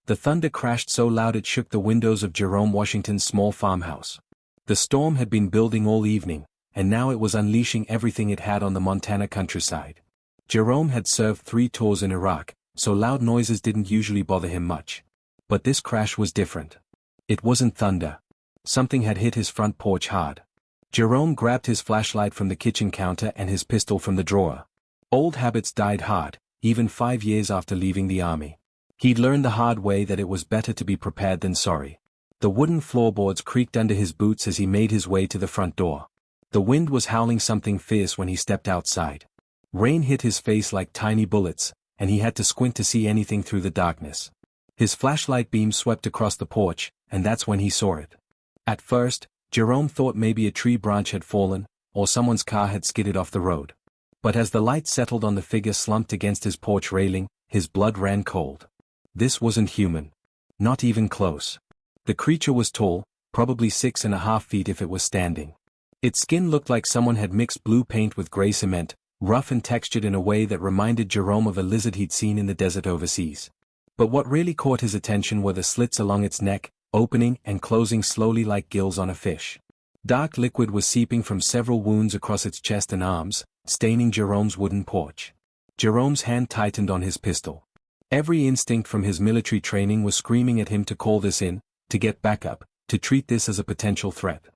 The thunder crashed so loud it shook the windows of Jerome Washington's small farmhouse. The storm had been building all evening, and now it was unleashing everything it had on the Montana countryside. Jerome had served 3 tours in Iraq, so loud noises didn't usually bother him much. But this crash was different. It wasn't thunder. Something had hit his front porch hard. Jerome grabbed his flashlight from the kitchen counter and his pistol from the drawer. Old habits died hard, even 5 years after leaving the army. He'd learned the hard way that it was better to be prepared than sorry. The wooden floorboards creaked under his boots as he made his way to the front door. The wind was howling something fierce when he stepped outside. Rain hit his face like tiny bullets, and he had to squint to see anything through the darkness. His flashlight beam swept across the porch, and that's when he saw it. At first, Jerome thought maybe a tree branch had fallen, or someone's car had skidded off the road. But as the light settled on the figure slumped against his porch railing, his blood ran cold. This wasn't human. Not even close. The creature was tall, probably 6.5 feet if it was standing. Its skin looked like someone had mixed blue paint with gray cement, rough and textured in a way that reminded Jerome of a lizard he'd seen in the desert overseas. But what really caught his attention were the slits along its neck, opening and closing slowly like gills on a fish. Dark liquid was seeping from several wounds across its chest and arms, staining Jerome's wooden porch. Jerome's hand tightened on his pistol. Every instinct from his military training was screaming at him to call this in, to get back up, to treat this as a potential threat.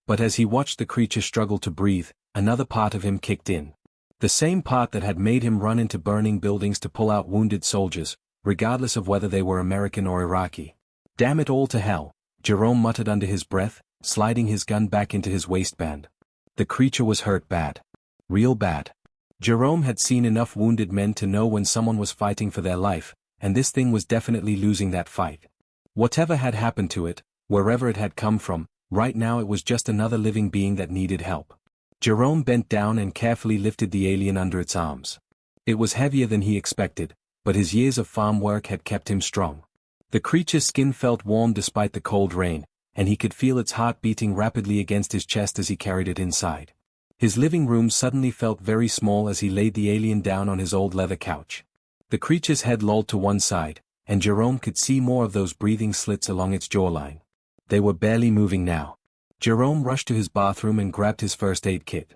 But as he watched the creature struggle to breathe, another part of him kicked in. The same part that had made him run into burning buildings to pull out wounded soldiers, regardless of whether they were American or Iraqi. Damn it all to hell, Jerome muttered under his breath, sliding his gun back into his waistband. The creature was hurt bad. Real bad. Jerome had seen enough wounded men to know when someone was fighting for their life, and this thing was definitely losing that fight. Whatever had happened to it, wherever it had come from, right now it was just another living being that needed help. Jerome bent down and carefully lifted the alien under its arms. It was heavier than he expected, but his years of farm work had kept him strong. The creature's skin felt warm despite the cold rain, and he could feel its heart beating rapidly against his chest as he carried it inside. His living room suddenly felt very small as he laid the alien down on his old leather couch. The creature's head lolled to one side, and Jerome could see more of those breathing slits along its jawline. They were barely moving now. Jerome rushed to his bathroom and grabbed his first aid kit.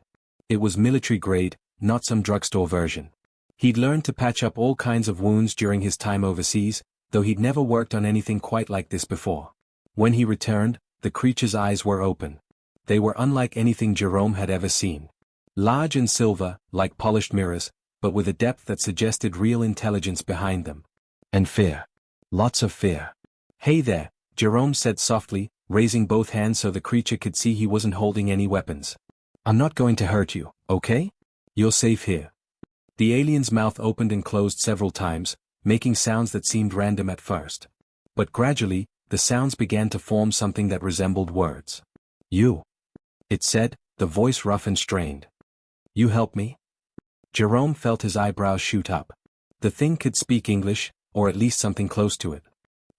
It was military grade, not some drugstore version. He'd learned to patch up all kinds of wounds during his time overseas, though he'd never worked on anything quite like this before. When he returned, the creature's eyes were open. They were unlike anything Jerome had ever seen. Large and silver, like polished mirrors, but with a depth that suggested real intelligence behind them. And fear. Lots of fear. "Hey there," Jerome said softly, raising both hands so the creature could see he wasn't holding any weapons. "I'm not going to hurt you, okay? You're safe here." The alien's mouth opened and closed several times, making sounds that seemed random at first. But gradually, the sounds began to form something that resembled words. "You," it said, the voice rough and strained. "You help me?" Jerome felt his eyebrows shoot up. The thing could speak English, or at least something close to it.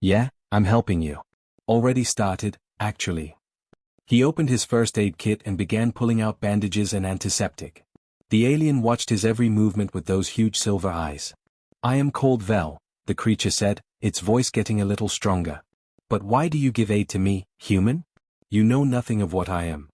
"Yeah, I'm helping you. Already started, actually." He opened his first aid kit and began pulling out bandages and antiseptic. The alien watched his every movement with those huge silver eyes. "I am called Vel," the creature said, its voice getting a little stronger. "But why do you give aid to me, human? You know nothing of what I am."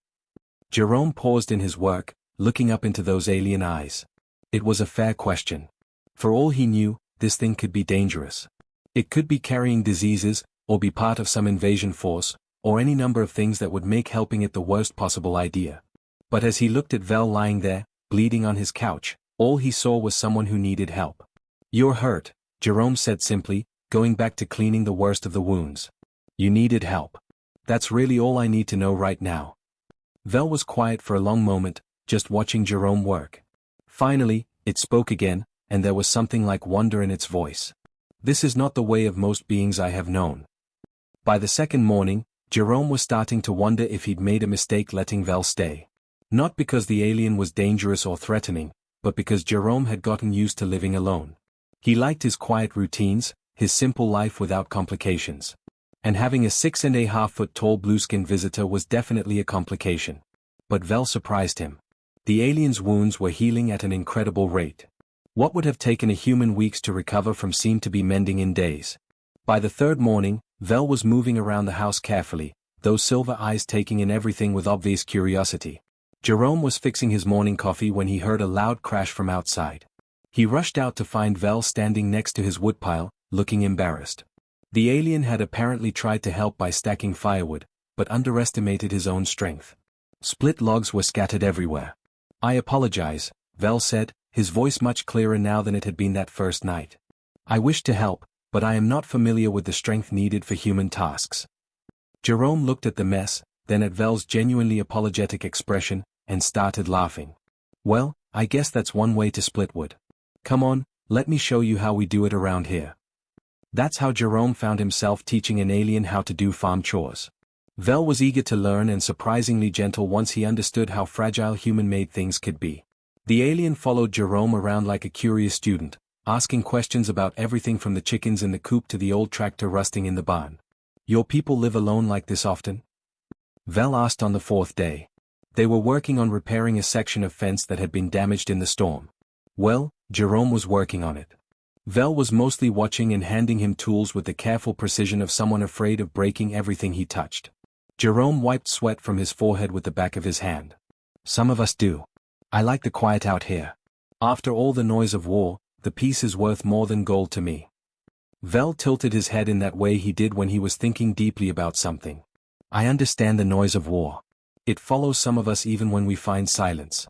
Jerome paused in his work, looking up into those alien eyes. It was a fair question. For all he knew, this thing could be dangerous. It could be carrying diseases, or be part of some invasion force, or any number of things that would make helping it the worst possible idea. But as he looked at Vel lying there, bleeding on his couch, all he saw was someone who needed help. "You're hurt," Jerome said simply, going back to cleaning the worst of the wounds. "You needed help. That's really all I need to know right now." Vel was quiet for a long moment, just watching Jerome work. Finally, it spoke again, and there was something like wonder in its voice. "This is not the way of most beings I have known." By the second morning, Jerome was starting to wonder if he'd made a mistake letting Vel stay. Not because the alien was dangerous or threatening, but because Jerome had gotten used to living alone. He liked his quiet routines, his simple life without complications. And having a 6.5-foot tall blue-skinned visitor was definitely a complication. But Vel surprised him. The alien's wounds were healing at an incredible rate. What would have taken a human weeks to recover from seemed to be mending in days. By the third morning, Vel was moving around the house carefully, those silver eyes taking in everything with obvious curiosity. Jerome was fixing his morning coffee when he heard a loud crash from outside. He rushed out to find Vel standing next to his woodpile, looking embarrassed. The alien had apparently tried to help by stacking firewood, but underestimated his own strength. Split logs were scattered everywhere. "I apologize," Vel said, his voice much clearer now than it had been that first night. "I wish to help, but I am not familiar with the strength needed for human tasks." Jerome looked at the mess, then at Vel's genuinely apologetic expression, and started laughing. "Well, I guess that's one way to split wood. Come on, let me show you how we do it around here." That's how Jerome found himself teaching an alien how to do farm chores. Vel was eager to learn and surprisingly gentle once he understood how fragile human-made things could be. The alien followed Jerome around like a curious student, asking questions about everything from the chickens in the coop to the old tractor rusting in the barn. "Your people live alone like this often?" Vel asked on the fourth day. They were working on repairing a section of fence that had been damaged in the storm. Well, Jerome was working on it. Vel was mostly watching and handing him tools with the careful precision of someone afraid of breaking everything he touched. Jerome wiped sweat from his forehead with the back of his hand. "Some of us do. I like the quiet out here. After all the noise of war, the peace is worth more than gold to me." Vel tilted his head in that way he did when he was thinking deeply about something. "I understand the noise of war. It follows some of us even when we find silence."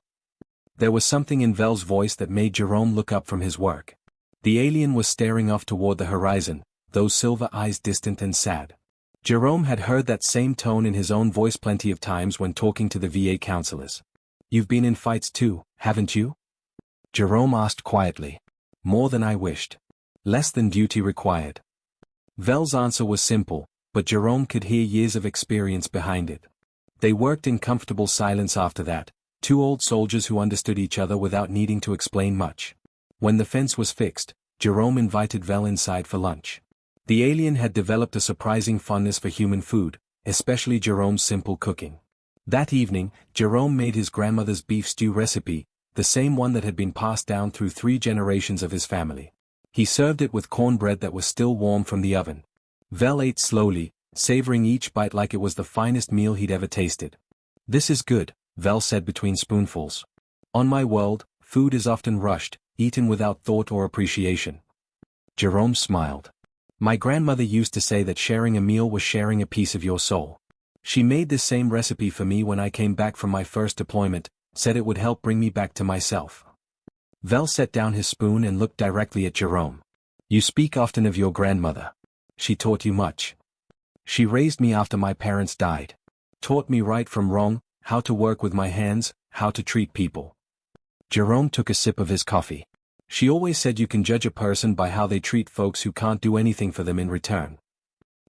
There was something in Vel's voice that made Jerome look up from his work. The alien was staring off toward the horizon, those silver eyes distant and sad. Jerome had heard that same tone in his own voice plenty of times when talking to the VA counselors. "You've been in fights too, haven't you?" Jerome asked quietly. "More than I wished. Less than duty required." Vel's answer was simple, but Jerome could hear years of experience behind it. They worked in comfortable silence after that, two old soldiers who understood each other without needing to explain much. When the fence was fixed, Jerome invited Vel inside for lunch. The alien had developed a surprising fondness for human food, especially Jerome's simple cooking. That evening, Jerome made his grandmother's beef stew recipe, the same one that had been passed down through 3 generations of his family. He served it with cornbread that was still warm from the oven. Vel ate slowly, savoring each bite like it was the finest meal he'd ever tasted. "This is good," Vel said between spoonfuls. "On my world, food is often rushed, eaten without thought or appreciation." Jerome smiled. "My grandmother used to say that sharing a meal was sharing a piece of your soul. She made this same recipe for me when I came back from my first deployment, said it would help bring me back to myself." Vel set down his spoon and looked directly at Jerome. "You speak often of your grandmother. She taught you much." "She raised me after my parents died. Taught me right from wrong, how to work with my hands, how to treat people." Jerome took a sip of his coffee. "She always said you can judge a person by how they treat folks who can't do anything for them in return."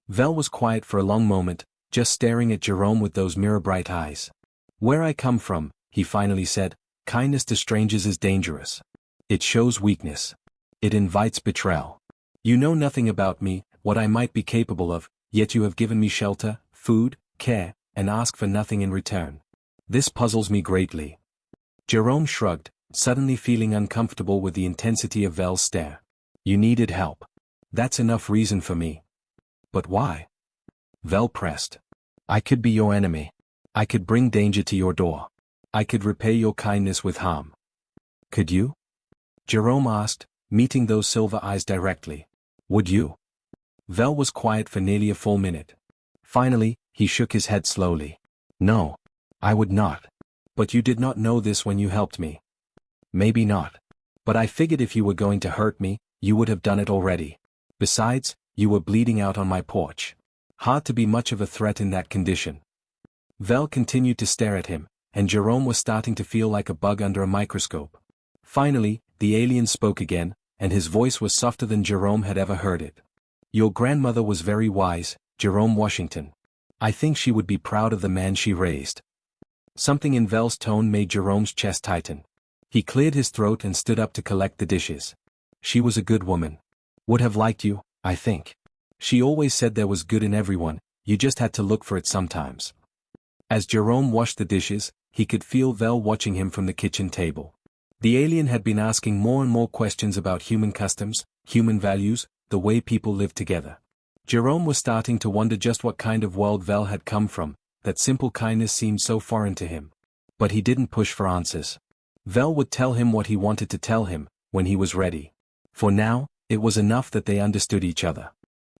Vel was quiet for a long moment, just staring at Jerome with those mirror-bright eyes. "Where I come from," he finally said, "kindness to strangers is dangerous. It shows weakness. It invites betrayal. You know nothing about me, what I might be capable of, yet you have given me shelter, food, care, and ask for nothing in return. This puzzles me greatly." Jerome shrugged, suddenly feeling uncomfortable with the intensity of Vel's stare. "You needed help. That's enough reason for me." "But why?" Vel pressed. "I could be your enemy. I could bring danger to your door. I could repay your kindness with harm." "Could you?" Jerome asked, meeting those silver eyes directly. "Would you?" Vel was quiet for nearly a full minute. Finally, he shook his head slowly. "No. I would not. But you did not know this when you helped me." "Maybe not. But I figured if you were going to hurt me, you would have done it already. Besides, you were bleeding out on my porch. Hard to be much of a threat in that condition." Vel continued to stare at him, and Jerome was starting to feel like a bug under a microscope. Finally, the alien spoke again, and his voice was softer than Jerome had ever heard it. "Your grandmother was very wise, Jerome Washington. I think she would be proud of the man she raised." Something in Vel's tone made Jerome's chest tighten. He cleared his throat and stood up to collect the dishes. "She was a good woman. Would have liked you, I think. She always said there was good in everyone, you just had to look for it sometimes." As Jerome washed the dishes, he could feel Vel watching him from the kitchen table. The alien had been asking more and more questions about human customs, human values, the way people live together. Jerome was starting to wonder just what kind of world Vel had come from, that simple kindness seemed so foreign to him. But he didn't push for answers. Vel would tell him what he wanted to tell him, when he was ready. For now, it was enough that they understood each other.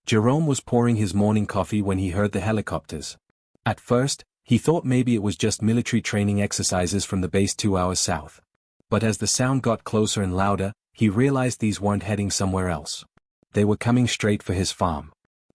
Jerome was pouring his morning coffee when he heard the helicopters. At first, he thought maybe it was just military training exercises from the base 2 hours south. But as the sound got closer and louder, he realized these weren't heading somewhere else. They were coming straight for his farm.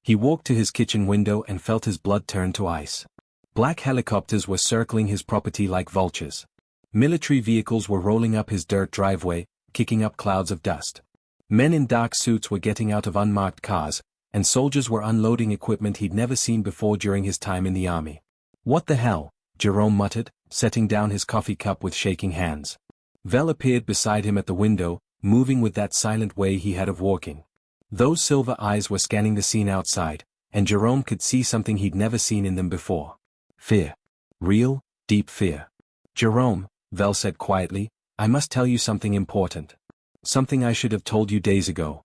He walked to his kitchen window and felt his blood turn to ice. Black helicopters were circling his property like vultures. Military vehicles were rolling up his dirt driveway, kicking up clouds of dust. Men in dark suits were getting out of unmarked cars, and soldiers were unloading equipment he'd never seen before during his time in the army. "What the hell?" Jerome muttered, setting down his coffee cup with shaking hands. Vel appeared beside him at the window, moving with that silent way he had of walking. Those silver eyes were scanning the scene outside, and Jerome could see something he'd never seen in them before. Fear. Real, deep fear. "Jerome," Vel said quietly, "I must tell you something important. Something I should have told you days ago."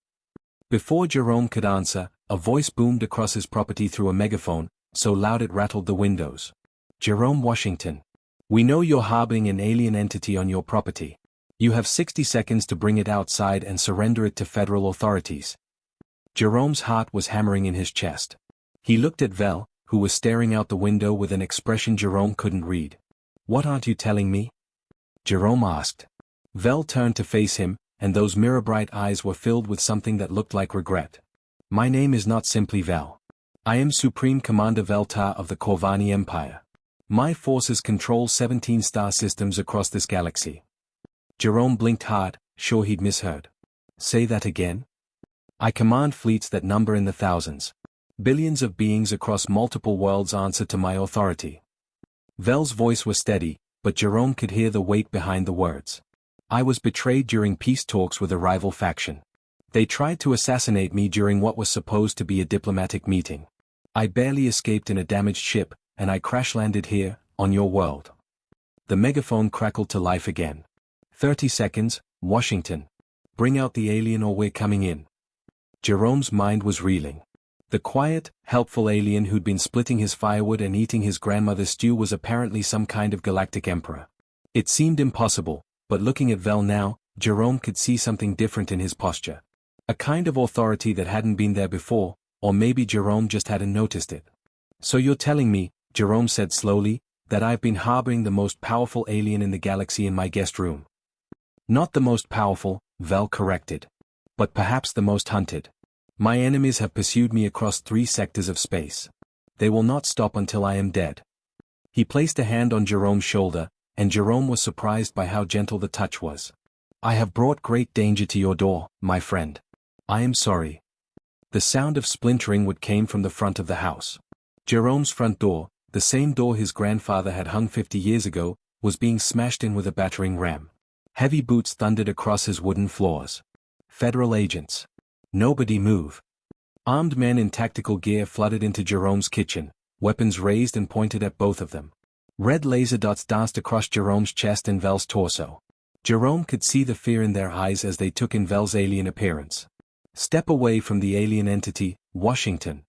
Before Jerome could answer, a voice boomed across his property through a megaphone, so loud it rattled the windows. "Jerome Washington. We know you're harboring an alien entity on your property. You have 60 seconds to bring it outside and surrender it to federal authorities." Jerome's heart was hammering in his chest. He looked at Vel, who was staring out the window with an expression Jerome couldn't read. "What aren't you telling me?" Jerome asked. Vel turned to face him, and those mirror-bright eyes were filled with something that looked like regret. "My name is not simply Vel. I am Supreme Commander Veltar of the Corvani Empire. My forces control 17 star systems across this galaxy." Jerome blinked hard, sure he'd misheard. "Say that again?" "I command fleets that number in the thousands. Billions of beings across multiple worlds answer to my authority." Vel's voice was steady, but Jerome could hear the weight behind the words. "I was betrayed during peace talks with a rival faction. They tried to assassinate me during what was supposed to be a diplomatic meeting. I barely escaped in a damaged ship, and I crash-landed here, on your world." The megaphone crackled to life again. 30 seconds, Washington. Bring out the alien or we're coming in." Jerome's mind was reeling. The quiet, helpful alien who'd been splitting his firewood and eating his grandmother's stew was apparently some kind of galactic emperor. It seemed impossible, but looking at Vel now, Jerome could see something different in his posture. A kind of authority that hadn't been there before, or maybe Jerome just hadn't noticed it. "So you're telling me," Jerome said slowly, "that I've been harboring the most powerful alien in the galaxy in my guest room?" "Not the most powerful," Vel corrected. "But perhaps the most hunted. My enemies have pursued me across 3 sectors of space. They will not stop until I am dead." He placed a hand on Jerome's shoulder, and Jerome was surprised by how gentle the touch was. "I have brought great danger to your door, my friend. I am sorry." The sound of splintering wood came from the front of the house. Jerome's front door, the same door his grandfather had hung 50 years ago, was being smashed in with a battering ram. Heavy boots thundered across his wooden floors. Federal agents. Nobody move. Armed men in tactical gear flooded into Jerome's kitchen, weapons raised and pointed at both of them. Red laser dots danced across Jerome's chest and Vel's torso. Jerome could see the fear in their eyes as they took in Vel's alien appearance. "Step away from the alien entity, Washington."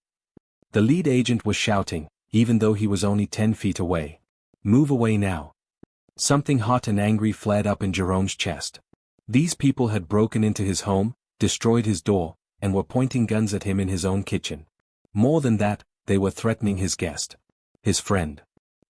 The lead agent was shouting, even though he was only 10 feet away. "Move away now." Something hot and angry flared up in Jerome's chest. These people had broken into his home, destroyed his door, and were pointing guns at him in his own kitchen. More than that, they were threatening his guest. His friend.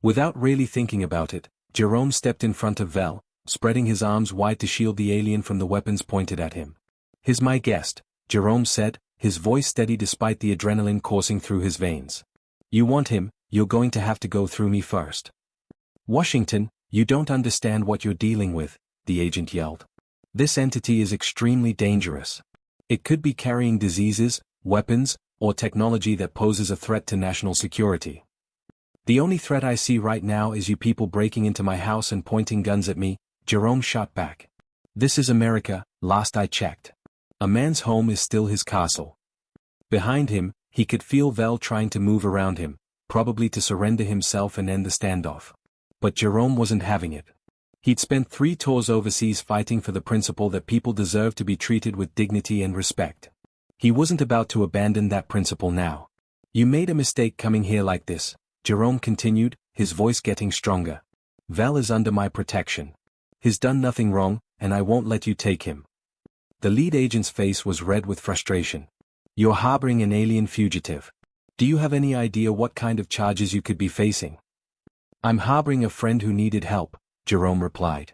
Without really thinking about it, Jerome stepped in front of Vel, spreading his arms wide to shield the alien from the weapons pointed at him. "He's my guest," Jerome said, his voice steady despite the adrenaline coursing through his veins. "You want him, you're going to have to go through me first." "Washington, you don't understand what you're dealing with," the agent yelled. "This entity is extremely dangerous. It could be carrying diseases, weapons, or technology that poses a threat to national security. The only threat I see right now is you people breaking into my house and pointing guns at me," Jerome shot back. "This is America, last I checked. A man's home is still his castle." Behind him, he could feel Vel trying to move around him, probably to surrender himself and end the standoff. But Jerome wasn't having it. He'd spent 3 tours overseas fighting for the principle that people deserve to be treated with dignity and respect. He wasn't about to abandon that principle now. You made a mistake coming here like this, Jerome continued, his voice getting stronger. Val is under my protection. He's done nothing wrong, and I won't let you take him. The lead agent's face was red with frustration. You're harboring an alien fugitive. Do you have any idea what kind of charges you could be facing? I'm harboring a friend who needed help, Jerome replied.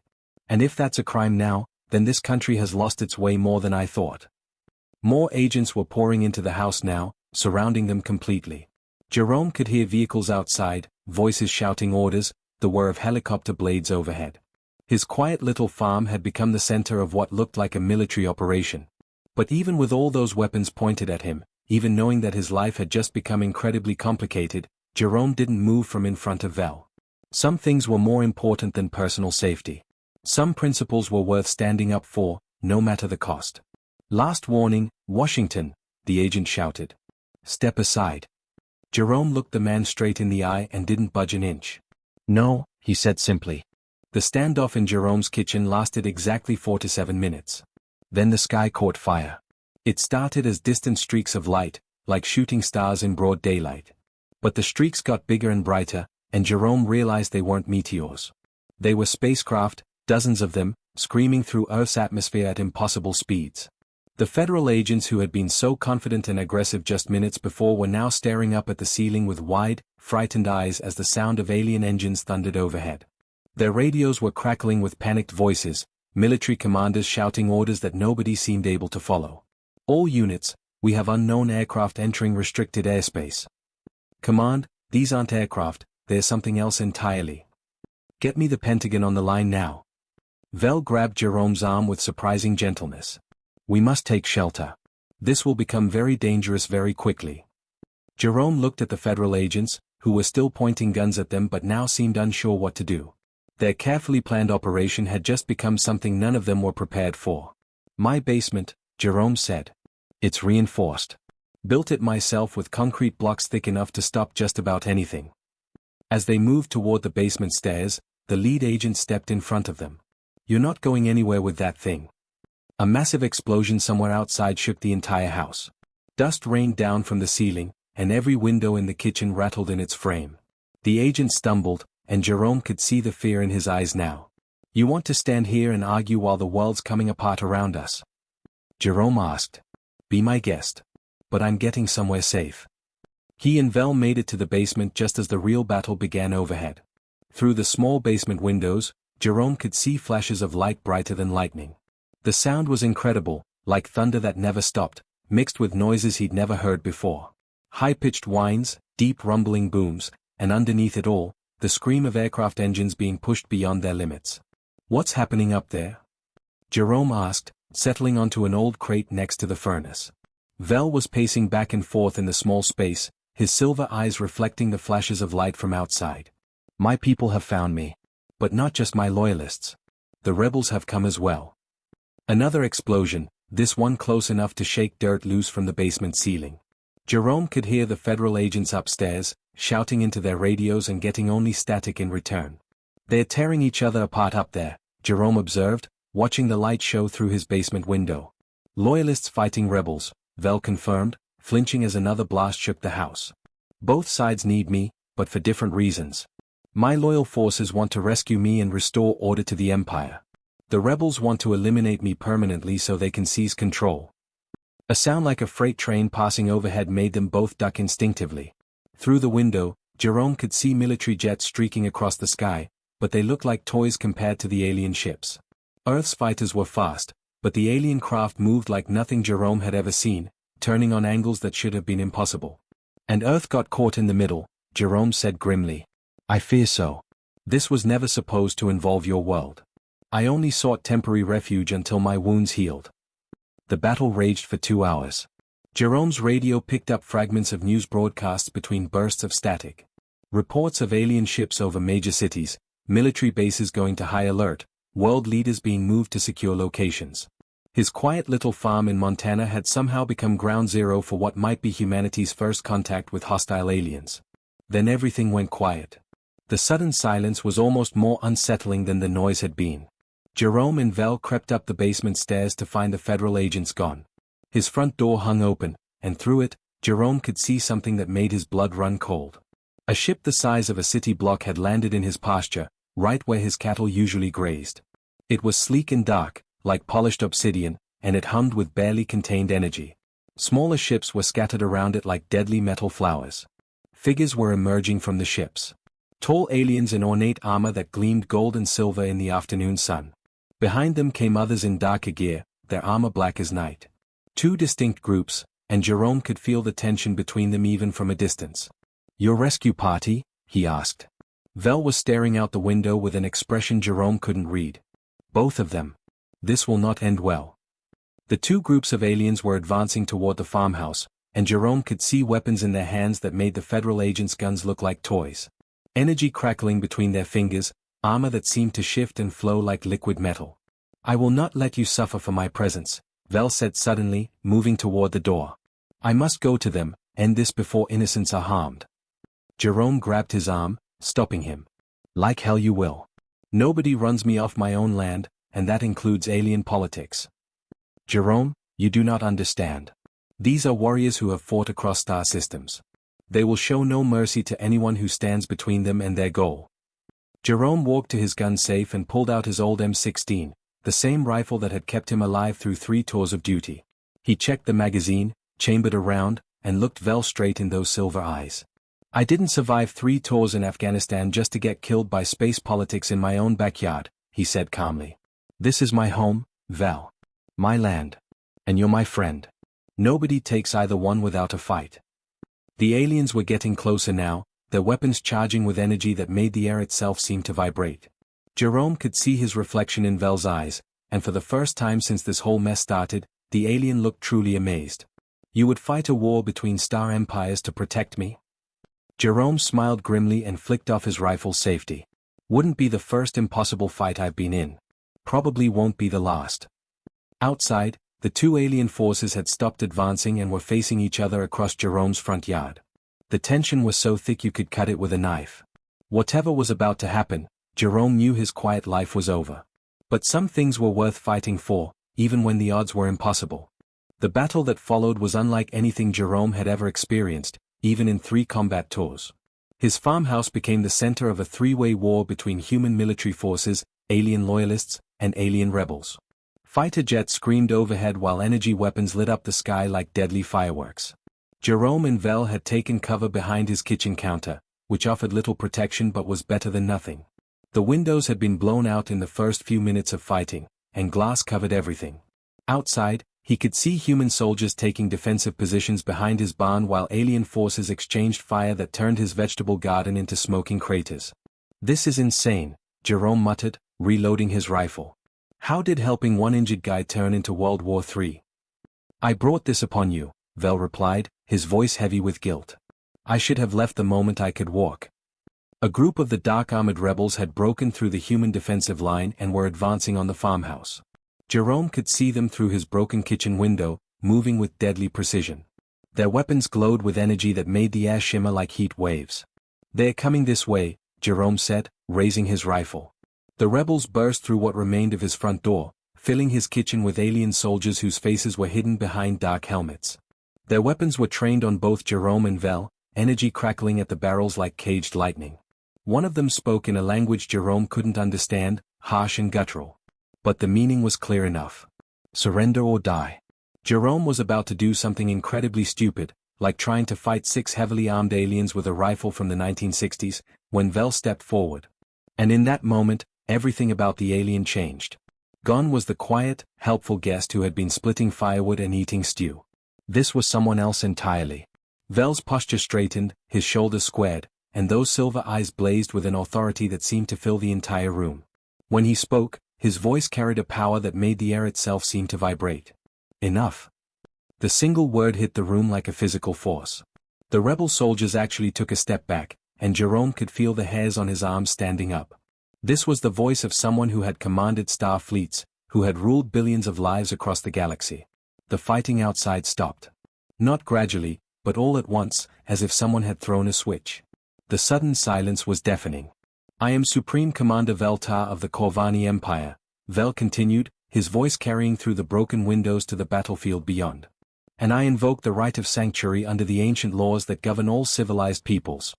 And if that's a crime now, then this country has lost its way more than I thought. More agents were pouring into the house now, surrounding them completely. Jerome could hear vehicles outside, voices shouting orders, the whir of helicopter blades overhead. His quiet little farm had become the center of what looked like a military operation. But even with all those weapons pointed at him, even knowing that his life had just become incredibly complicated, Jerome didn't move from in front of Val. Some things were more important than personal safety. Some principles were worth standing up for, no matter the cost. Last warning, Washington, the agent shouted. Step aside. Jerome looked the man straight in the eye and didn't budge an inch. No, he said simply. The standoff in Jerome's kitchen lasted exactly 4 to 7 minutes. Then the sky caught fire. It started as distant streaks of light, like shooting stars in broad daylight. But the streaks got bigger and brighter, and Jerome realized they weren't meteors. They were spacecraft, dozens of them, screaming through Earth's atmosphere at impossible speeds. The federal agents who had been so confident and aggressive just minutes before were now staring up at the ceiling with wide, frightened eyes as the sound of alien engines thundered overhead. Their radios were crackling with panicked voices, military commanders shouting orders that nobody seemed able to follow. All units, we have unknown aircraft entering restricted airspace. Command, these aren't aircraft, there's something else entirely. Get me the Pentagon on the line now. Val grabbed Jerome's arm with surprising gentleness. We must take shelter. This will become very dangerous very quickly. Jerome looked at the federal agents, who were still pointing guns at them but now seemed unsure what to do. Their carefully planned operation had just become something none of them were prepared for. My basement, Jerome said. It's reinforced. Built it myself with concrete blocks thick enough to stop just about anything. As they moved toward the basement stairs, the lead agent stepped in front of them. You're not going anywhere with that thing. A massive explosion somewhere outside shook the entire house. Dust rained down from the ceiling, and every window in the kitchen rattled in its frame. The agent stumbled, and Jerome could see the fear in his eyes now. You want to stand here and argue while the world's coming apart around us? Jerome asked. Be my guest. But I'm getting somewhere safe. He and Val made it to the basement just as the real battle began overhead. Through the small basement windows, Jerome could see flashes of light brighter than lightning. The sound was incredible, like thunder that never stopped, mixed with noises he'd never heard before. High-pitched whines, deep rumbling booms, and underneath it all, the scream of aircraft engines being pushed beyond their limits. What's happening up there? Jerome asked, settling onto an old crate next to the furnace. Val was pacing back and forth in the small space, his silver eyes reflecting the flashes of light from outside. My people have found me. But not just my loyalists. The rebels have come as well. Another explosion, this one close enough to shake dirt loose from the basement ceiling. Jerome could hear the federal agents upstairs, shouting into their radios and getting only static in return. They're tearing each other apart up there, Jerome observed, watching the light show through his basement window. Loyalists fighting rebels, Val confirmed, flinching as another blast shook the house. Both sides need me, but for different reasons. My loyal forces want to rescue me and restore order to the Empire. The rebels want to eliminate me permanently so they can seize control. A sound like a freight train passing overhead made them both duck instinctively. Through the window, Jerome could see military jets streaking across the sky, but they looked like toys compared to the alien ships. Earth's fighters were fast, but the alien craft moved like nothing Jerome had ever seen, turning on angles that should have been impossible. And Earth got caught in the middle, Jerome said grimly. I fear so. This was never supposed to involve your world. I only sought temporary refuge until my wounds healed. The battle raged for 2 hours. Jerome's radio picked up fragments of news broadcasts between bursts of static. Reports of alien ships over major cities, military bases going to high alert, world leaders being moved to secure locations. His quiet little farm in Montana had somehow become ground zero for what might be humanity's first contact with hostile aliens. Then everything went quiet. The sudden silence was almost more unsettling than the noise had been. Jerome and Val crept up the basement stairs to find the federal agents gone. His front door hung open, and through it, Jerome could see something that made his blood run cold. A ship the size of a city block had landed in his pasture, right where his cattle usually grazed. It was sleek and dark, like polished obsidian, and it hummed with barely contained energy. Smaller ships were scattered around it like deadly metal flowers. Figures were emerging from the ships. Tall aliens in ornate armor that gleamed gold and silver in the afternoon sun. Behind them came others in darker gear, their armor black as night. Two distinct groups, and Jerome could feel the tension between them even from a distance. "Your rescue party?" he asked. Vel was staring out the window with an expression Jerome couldn't read. "Both of them. This will not end well." The two groups of aliens were advancing toward the farmhouse, and Jerome could see weapons in their hands that made the Federal agents' guns look like toys. Energy crackling between their fingers, armor that seemed to shift and flow like liquid metal. "I will not let you suffer for my presence," Vel said suddenly, moving toward the door. "I must go to them, end this before innocents are harmed." Jerome grabbed his arm, stopping him. "Like hell you will. Nobody runs me off my own land, and that includes alien politics." "Jerome, you do not understand. These are warriors who have fought across star systems. They will show no mercy to anyone who stands between them and their goal." Jerome walked to his gun safe and pulled out his old M16, the same rifle that had kept him alive through 3 tours of duty. He checked the magazine, chambered a round, and looked Vel straight in those silver eyes. "I didn't survive 3 tours in Afghanistan just to get killed by space politics in my own backyard," he said calmly. "This is my home, Vel. My land. And you're my friend. Nobody takes either one without a fight." The aliens were getting closer now, their weapons charging with energy that made the air itself seem to vibrate. Jerome could see his reflection in Vel's eyes, and for the first time since this whole mess started, the alien looked truly amazed. "You would fight a war between star empires to protect me?" Jerome smiled grimly and flicked off his rifle's safety. "Wouldn't be the first impossible fight I've been in. Probably won't be the last." Outside, the two alien forces had stopped advancing and were facing each other across Jerome's front yard. The tension was so thick you could cut it with a knife. Whatever was about to happen, Jerome knew his quiet life was over. But some things were worth fighting for, even when the odds were impossible. The battle that followed was unlike anything Jerome had ever experienced, even in 3 combat tours. His farmhouse became the center of a 3-way war between human military forces, alien loyalists, and alien rebels. Fighter jets screamed overhead while energy weapons lit up the sky like deadly fireworks. Jerome and Vel had taken cover behind his kitchen counter, which offered little protection but was better than nothing. The windows had been blown out in the first few minutes of fighting, and glass covered everything. Outside, he could see human soldiers taking defensive positions behind his barn while alien forces exchanged fire that turned his vegetable garden into smoking craters. "This is insane," Jerome muttered, reloading his rifle. "How did helping one injured guy turn into World War III?" "I brought this upon you," Vel replied, his voice heavy with guilt. "I should have left the moment I could walk." A group of the dark-armored rebels had broken through the human defensive line and were advancing on the farmhouse. Jerome could see them through his broken kitchen window, moving with deadly precision. Their weapons glowed with energy that made the air shimmer like heat waves. "They're coming this way," Jerome said, raising his rifle. The rebels burst through what remained of his front door, filling his kitchen with alien soldiers whose faces were hidden behind dark helmets. Their weapons were trained on both Jerome and Vel, energy crackling at the barrels like caged lightning. One of them spoke in a language Jerome couldn't understand, harsh and guttural. But the meaning was clear enough. Surrender or die. Jerome was about to do something incredibly stupid, like trying to fight 6 heavily armed aliens with a rifle from the 1960s, when Vel stepped forward. And in that moment, everything about the alien changed. Gone was the quiet, helpful guest who had been splitting firewood and eating stew. This was someone else entirely. Vel's posture straightened, his shoulders squared, and those silver eyes blazed with an authority that seemed to fill the entire room. When he spoke, his voice carried a power that made the air itself seem to vibrate. "Enough." The single word hit the room like a physical force. The rebel soldiers actually took a step back, and Jerome could feel the hairs on his arms standing up. This was the voice of someone who had commanded star fleets, who had ruled billions of lives across the galaxy. The fighting outside stopped. Not gradually, but all at once, as if someone had thrown a switch. The sudden silence was deafening. "I am Supreme Commander Veltar of the Corvani Empire," Vel continued, his voice carrying through the broken windows to the battlefield beyond. And I invoke the right of sanctuary under the ancient laws that govern all civilized peoples.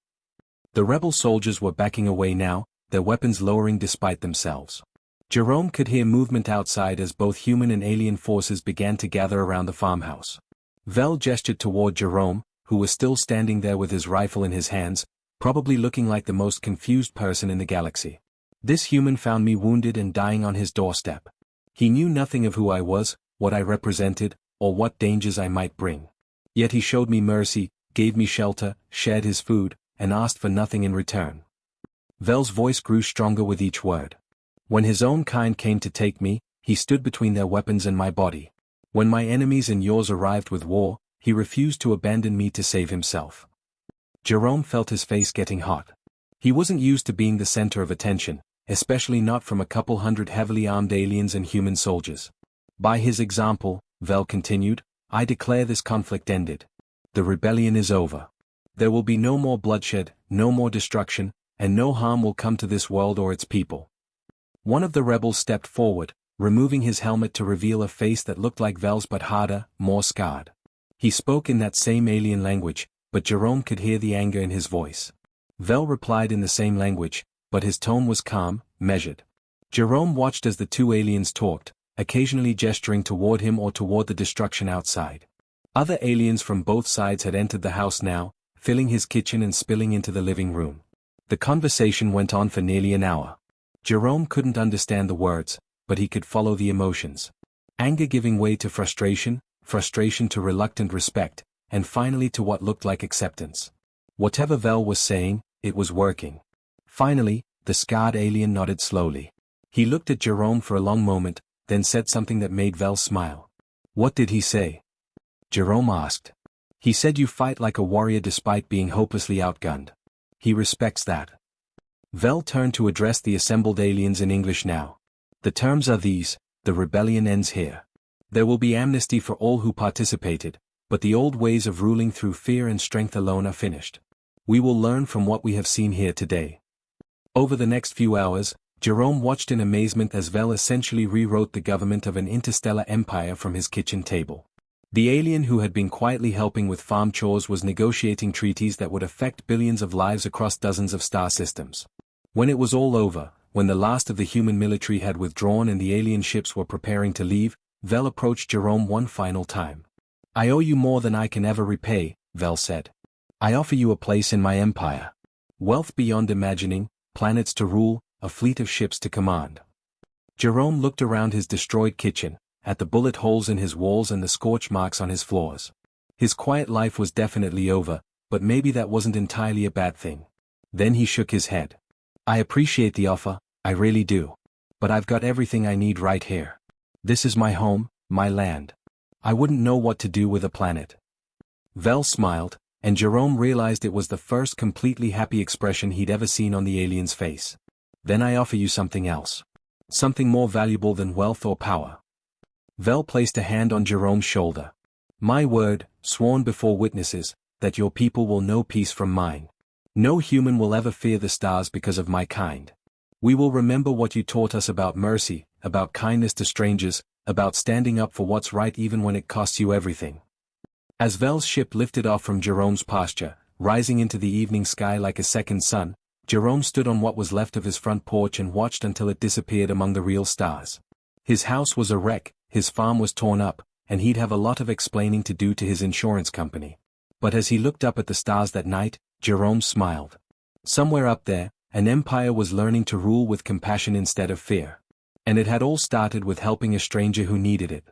The rebel soldiers were backing away now, their weapons lowering despite themselves. Jerome could hear movement outside as both human and alien forces began to gather around the farmhouse. Vel gestured toward Jerome, who was still standing there with his rifle in his hands, probably looking like the most confused person in the galaxy. This human found me wounded and dying on his doorstep. He knew nothing of who I was, what I represented, or what dangers I might bring. Yet he showed me mercy, gave me shelter, shared his food, and asked for nothing in return. Vel's voice grew stronger with each word. When his own kind came to take me, he stood between their weapons and my body. When my enemies and yours arrived with war, he refused to abandon me to save himself. Jerome felt his face getting hot. He wasn't used to being the center of attention, especially not from a couple hundred heavily armed aliens and human soldiers. By his example, Vel continued, I declare this conflict ended. The rebellion is over. There will be no more bloodshed, no more destruction, and no harm will come to this world or its people. One of the rebels stepped forward, removing his helmet to reveal a face that looked like Vel's but harder, more scarred. He spoke in that same alien language, but Jerome could hear the anger in his voice. Vel replied in the same language, but his tone was calm, measured. Jerome watched as the two aliens talked, occasionally gesturing toward him or toward the destruction outside. Other aliens from both sides had entered the house now, filling his kitchen and spilling into the living room. The conversation went on for nearly an hour. Jerome couldn't understand the words, but he could follow the emotions. Anger giving way to frustration, frustration to reluctant respect, and finally to what looked like acceptance. Whatever Vel was saying, it was working. Finally, the scarred alien nodded slowly. He looked at Jerome for a long moment, then said something that made Vel smile. What did he say? Jerome asked. He said you fight like a warrior despite being hopelessly outgunned. He respects that. Vel turned to address the assembled aliens in English now. The terms are these, the rebellion ends here. There will be amnesty for all who participated, but the old ways of ruling through fear and strength alone are finished. We will learn from what we have seen here today. Over the next few hours, Jerome watched in amazement as Vel essentially rewrote the government of an interstellar empire from his kitchen table. The alien who had been quietly helping with farm chores was negotiating treaties that would affect billions of lives across dozens of star systems. When it was all over, when the last of the human military had withdrawn and the alien ships were preparing to leave, Vel approached Jerome one final time. I owe you more than I can ever repay, Vel said. I offer you a place in my empire. Wealth beyond imagining, planets to rule, a fleet of ships to command. Jerome looked around his destroyed kitchen, at the bullet holes in his walls and the scorch marks on his floors. His quiet life was definitely over, but maybe that wasn't entirely a bad thing. Then he shook his head. I appreciate the offer, I really do. But I've got everything I need right here. This is my home, my land. I wouldn't know what to do with a planet. Vel smiled, and Jerome realized it was the first completely happy expression he'd ever seen on the alien's face. Then I offer you something else. Something more valuable than wealth or power. Vel placed a hand on Jerome's shoulder. My word, sworn before witnesses, that your people will know peace from mine. No human will ever fear the stars because of my kind. We will remember what you taught us about mercy, about kindness to strangers, about standing up for what's right even when it costs you everything. As Vel's ship lifted off from Jerome's pasture, rising into the evening sky like a second sun, Jerome stood on what was left of his front porch and watched until it disappeared among the real stars. His house was a wreck, his farm was torn up, and he'd have a lot of explaining to do to his insurance company. But as he looked up at the stars that night, Jerome smiled. Somewhere up there, an empire was learning to rule with compassion instead of fear. And it had all started with helping a stranger who needed it.